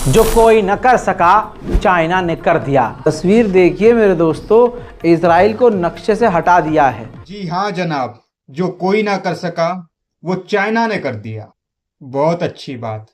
जो कोई न कर सका चाइना ने कर दिया। तस्वीर देखिए मेरे दोस्तों, इजराइल को नक्शे से हटा दिया है। जी हाँ जनाब, जो कोई ना कर सका वो चाइना ने कर दिया। बहुत अच्छी बात।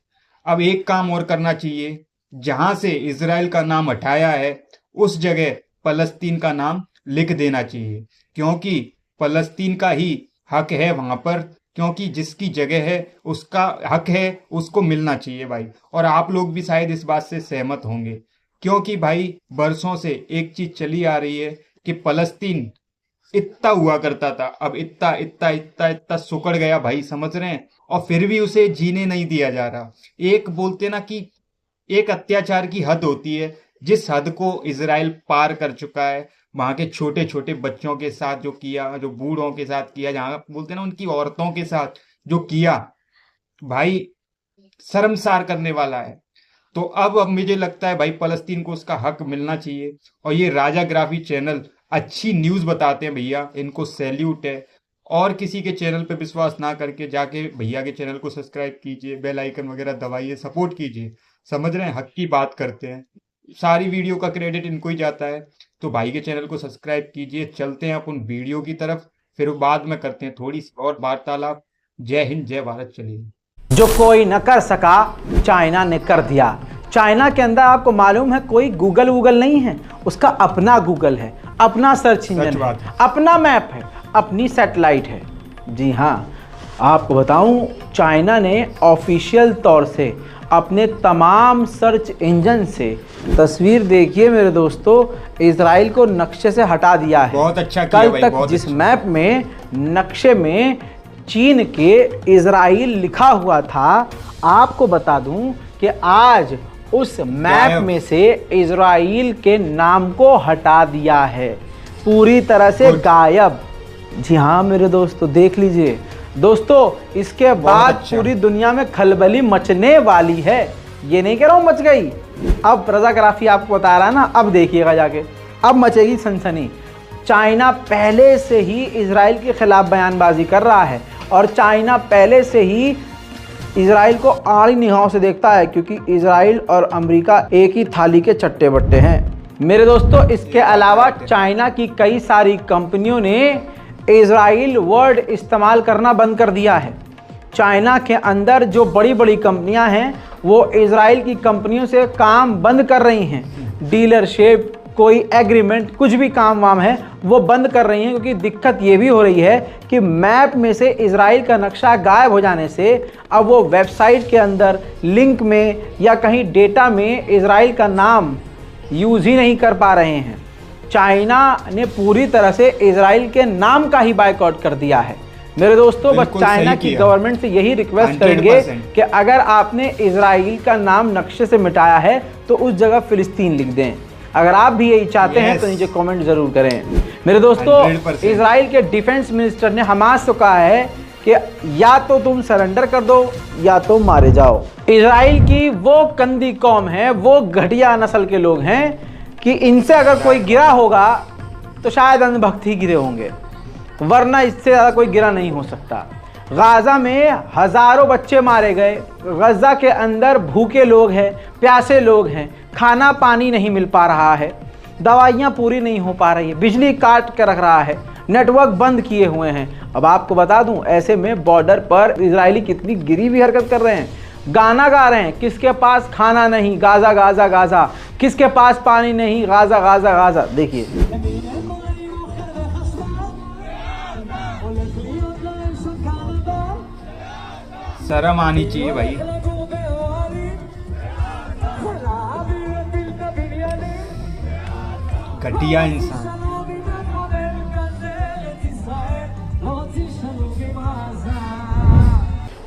अब एक काम और करना चाहिए, जहां से इजराइल का नाम हटाया है उस जगह फलस्तीन का नाम लिख देना चाहिए, क्योंकि फलस्तीन का ही हक है वहां पर, क्योंकि जिसकी जगह है उसका हक है, उसको मिलना चाहिए भाई। और आप लोग भी शायद इस बात से सहमत होंगे, क्योंकि भाई बरसों से एक चीज चली आ रही है कि फलस्तीन इतना हुआ करता था, अब इतना इतना इतना इतना सुकड़ गया भाई, समझ रहे हैं। और फिर भी उसे जीने नहीं दिया जा रहा। एक बोलते ना कि एक अत्याचार की हद होती है, जिस हद को इजराइल पार कर चुका है। वहां के छोटे छोटे बच्चों के साथ जो किया, जो बूढ़ों के साथ किया, जहां बोलते ना उनकी औरतों के साथ जो किया, भाई शर्मसार करने वाला है। तो अब मुझे लगता है भाई फलस्तीन को उसका हक मिलना चाहिए। और ये राजाग्राफी चैनल अच्छी न्यूज बताते हैं भैया, इनको सैल्यूट है। और किसी के चैनल पे विश्वास ना करके जाके भैया के चैनल को सब्सक्राइब कीजिए, बेल आइकन वगैरह दबाइए, सपोर्ट कीजिए। समझ रहे हैं, हक की बात करते हैं। सारी वीडियो का क्रेडिट इनको ही जाता है। तो भाई के चैनल को सब्सक्राइब कीजिए। चलते हैं अपन वीडियो की तरफ, फिर बाद में करते हैं थोड़ी सी और वार्तालाप। जय हिंद, जय भारत। चलिए। जो कोई न कर सका चाइना ने कर दिया। चाइना के अंदर आपको मालूम है कोई गूगल नहीं है, उसका अपना गूगल है, अपना सर्च इंजन है, अपना मैप है, अपनी सैटेलाइट है। जी हाँ, आपको बताऊं, चाइना ने ऑफिशियल तौर से अपने तमाम सर्च इंजन से, तस्वीर देखिए मेरे दोस्तों, इजराइल को नक्शे से हटा दिया है। बहुत अच्छा किया कल भाई, तक बहुत जिस अच्छा। मैप में नक्शे में चीन के इजराइल लिखा हुआ था, आपको बता दूं कि आज उस मैप में से इजराइल के नाम को हटा दिया है, पूरी तरह से गायब। जी हाँ मेरे दोस्तों, देख लीजिए दोस्तों, इसके बाद अच्छा। पूरी दुनिया में खलबली मचने वाली है। ये नहीं कह रहा हूं मच गई, अब राजाग्राफी आपको बता रहा है ना, अब देखिएगा जाके, अब मचेगी सनसनी। चाइना पहले से ही इजराइल के खिलाफ बयानबाजी कर रहा है, और चाइना पहले से ही इजराइल को आड़ी निगाहों से देखता है, क्योंकि इजराइल और अमेरिका एक ही थाली के चट्टे बट्टे हैं मेरे दोस्तों। इसके अलावा चाइना की कई सारी कंपनियों ने इजराइल वर्ड इस्तेमाल करना बंद कर दिया है। चाइना के अंदर जो बड़ी बड़ी कंपनियां हैं वो इजराइल की कंपनियों से काम बंद कर रही हैं। डीलरशिप, कोई एग्रीमेंट, कुछ भी काम वाम है वो बंद कर रही हैं, क्योंकि दिक्कत ये भी हो रही है कि मैप में से इजराइल का नक्शा गायब हो जाने से अब वो वेबसाइट के अंदर लिंक में या कहीं डेटा में इजराइल का नाम यूज़ ही नहीं कर पा रहे हैं। चाइना ने पूरी तरह से इजराइल के नाम का ही बायकॉट कर दिया है मेरे दोस्तों। बस चाइना की गवर्नमेंट से यही रिक्वेस्ट करेंगे कि अगर आपने इजराइल का नाम नक्शे से मिटाया है तो उस जगह फिलिस्तीन लिख दें। अगर आप भी यही चाहते हैं तो नीचे कमेंट जरूर करें मेरे दोस्तों। इजराइल के डिफेंस मिनिस्टर ने हमास को कहा है कि या तो तुम सरेंडर कर दो या तो मारे जाओ। इजराइल की वो गंदी कौम है, वो घटिया नस्ल के लोग हैं कि इनसे अगर कोई गिरा होगा तो शायद अंधभक्त ही गिरे होंगे, वरना इससे ज़्यादा कोई गिरा नहीं हो सकता। गाज़ा में हज़ारों बच्चे मारे गए, गाज़ा के अंदर भूखे लोग हैं, प्यासे लोग हैं, खाना पानी नहीं मिल पा रहा है, दवाइयाँ पूरी नहीं हो पा रही है, बिजली काट के रख रहा है, नेटवर्क बंद किए हुए हैं। अब आपको बता दूं, ऐसे में बॉर्डर पर इजरायली कितनी गिरी हुई हरकत कर रहे हैं, गाना गा रहे हैं, किसके पास खाना नहीं, गाज़ा गाज़ा गाज़ा, किसके पास पानी नहीं, गाज़ा गाज़ा गाज़ा। देखिए शर्म आनी चाहिए भाई। घटिया इंसान।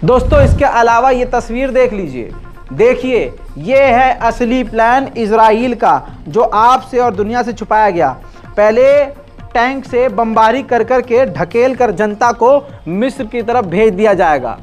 दोस्तों इसके अलावा ये तस्वीर देख लीजिए, देखिए ये है असली प्लान इजराइल का, जो आपसे और दुनिया से छुपाया गया। पहले टैंक से बमबारी कर कर के ढकेल कर जनता को मिस्र की तरफ भेज दिया जाएगा।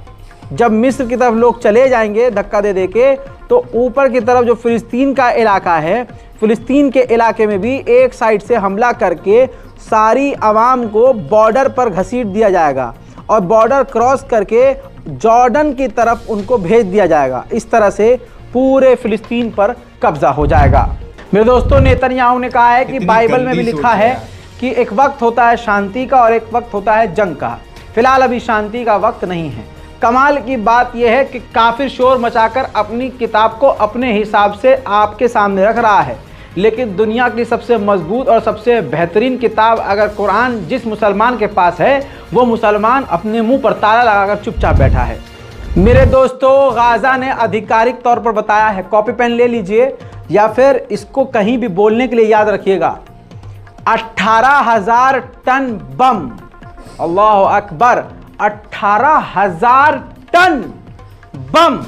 जब मिस्र की तरफ लोग चले जाएंगे धक्का दे दे के, तो ऊपर की तरफ जो फिलिस्तीन का इलाका है, फिलिस्तीन के इलाके में भी एक साइड से हमला करके सारी आवाम को बॉर्डर पर घसीट दिया जाएगा और बॉर्डर क्रॉस करके जॉर्डन की तरफ उनको भेज दिया जाएगा। इस तरह से पूरे फिलिस्तीन पर कब्जा हो जाएगा। मेरे दोस्तों, नेतन्याहू ने कहा है कि बाइबल में भी लिखा है कि एक वक्त होता है शांति का और एक वक्त होता है जंग का। फिलहाल अभी शांति का वक्त नहीं है। कमाल की बात यह है कि काफिर शोर मचाकर अपनी किताब को अपने हिसाब से आपके सामने रख रहा है, लेकिन दुनिया की सबसे मजबूत और सबसे बेहतरीन किताब अगर कुरान जिस मुसलमान के पास है, वो मुसलमान अपने मुंह पर ताला लगाकर चुपचाप बैठा है। मेरे दोस्तों, गाजा ने आधिकारिक तौर पर बताया है, कॉपी पेन ले लीजिए या फिर इसको कहीं भी बोलने के लिए याद रखिएगा, 18,000 टन बम, अल्लाह अकबर, 18,000 टन बम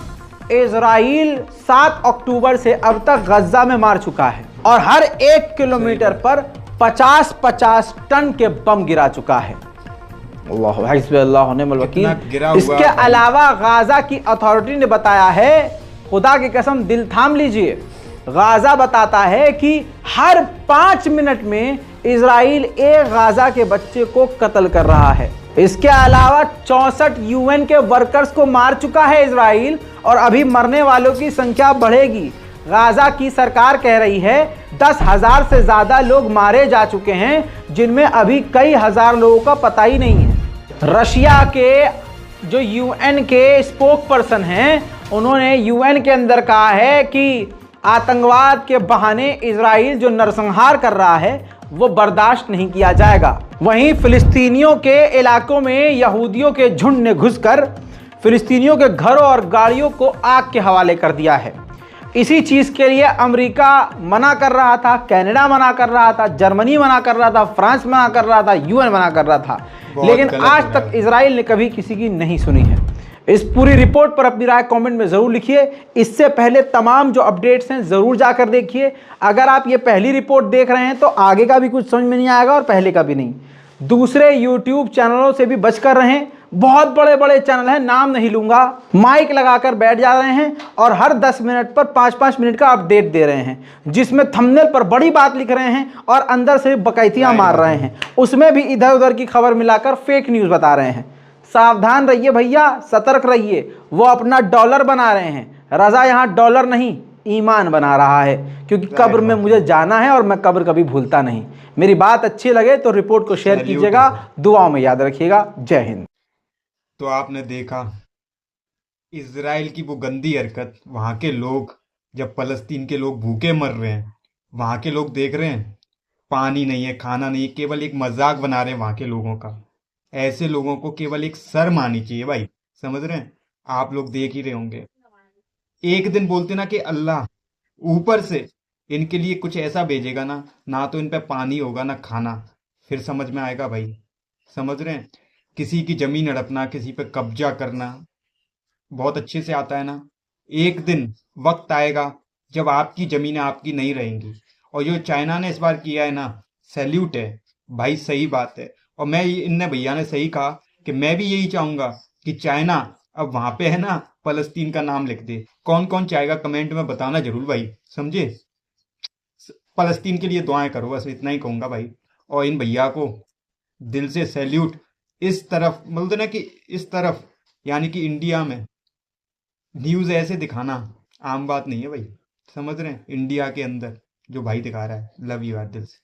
इजराइल 7 अक्टूबर से अब तक गजा में मार चुका है और हर 1 किलोमीटर पर 50-50 टन के बम गिरा चुका है। अल्लाह निअमल वकील। इसके अलावा गाजा की अथॉरिटी ने बताया है, खुदा की कसम दिल थाम लीजिए, गाजा बताता है कि हर 5 मिनट में इजराइल एक गाजा के बच्चे को कत्ल कर रहा है। इसके अलावा 64 यूएन के वर्कर्स को मार चुका है इजराइल और अभी मरने वालों की संख्या बढ़ेगी। गाजा की सरकार कह रही है 10,000 से ज्यादा लोग मारे जा चुके हैं, जिनमें अभी कई हजार लोगों का पता ही नहीं है। रशिया के जो यूएन के स्पोक पर्सन हैं, उन्होंने यूएन के अंदर कहा है कि आतंकवाद के बहाने इजराइल जो नरसंहार कर रहा है वो बर्दाश्त नहीं किया जाएगा। वहीं फिलिस्तीनियों के इलाकों में यहूदियों के झुंड ने घुसकर फिलिस्तीनियों के घरों और गाड़ियों को आग के हवाले कर दिया है। इसी चीज के लिए अमेरिका मना कर रहा था, कनाडा मना कर रहा था, जर्मनी मना कर रहा था, फ्रांस मना कर रहा था, यूएन मना कर रहा था, लेकिन आज तक इजराइल ने कभी किसी की नहीं सुनी है। इस पूरी रिपोर्ट पर अपनी राय कमेंट में जरूर लिखिए। इससे पहले तमाम जो अपडेट्स हैं जरूर जाकर देखिए। अगर आप ये पहली रिपोर्ट देख रहे हैं तो आगे का भी कुछ समझ में नहीं आएगा और पहले का भी नहीं। दूसरे यूट्यूब चैनलों से भी बचकर रहें, बहुत बड़े बड़े चैनल हैं, नाम नहीं लूंगा, माइक लगाकर बैठ जा रहे हैं और हर 10 मिनट पर 5-5 मिनट का अपडेट दे रहे हैं, जिसमें थंबनेल पर बड़ी बात लिख रहे हैं और अंदर से बकैतियां मार रहे हैं, उसमें भी इधर उधर की खबर मिलाकर फेक न्यूज बता रहे हैं। सावधान रहिए भैया, सतर्क रहिए। वो अपना डॉलर बना रहे हैं, रजा यहाँ डॉलर नहीं ईमान बना रहा है, क्योंकि कब्र में मुझे जाना है और मैं कब्र कभी भूलता नहीं। मेरी बात अच्छी लगे तो रिपोर्ट को शेयर कीजिएगा, दुआओं में याद रखिएगा। जय हिंद। तो आपने देखा इजराइल की वो गंदी हरकत। वहां के लोग, जब फलस्तीन के लोग भूखे मर रहे हैं, वहां के लोग देख रहे हैं पानी नहीं है, खाना नहीं है, केवल एक मजाक बना रहे हैं वहां के लोगों का। ऐसे लोगों को केवल एक शर्म आनी चाहिए भाई, समझ रहे हैं? आप लोग देख ही रहे होंगे, एक दिन बोलते ना कि अल्लाह ऊपर से इनके लिए कुछ ऐसा भेजेगा ना, ना तो इन पे पानी होगा ना खाना, फिर समझ में आएगा भाई। समझ रहे हैं? किसी की जमीन हड़पना, किसी पे कब्जा करना बहुत अच्छे से आता है ना। एक दिन वक्त आएगा जब आपकी जमीनें आपकी नहीं रहेंगी। और जो चाइना ने इस बार किया है ना, सैल्यूट है भाई, सही बात है। और मैं इनने भैया ने सही कहा कि मैं भी यही चाहूंगा कि चाइना अब वहां पे है ना फलस्तीन का नाम लिख दे। कौन कौन चाहेगा कमेंट में बताना जरूर भाई, समझे? फलस्तीन के लिए दुआएं करो, बस इतना ही कहूंगा भाई। और इन भैया को दिल से सैल्यूट। इस तरफ बोलते ना कि इस तरफ यानी कि इंडिया में न्यूज ऐसे दिखाना आम बात नहीं है भाई, समझ रहे हैं? इंडिया के अंदर जो भाई दिखा रहा है, लव यू यार दिल से।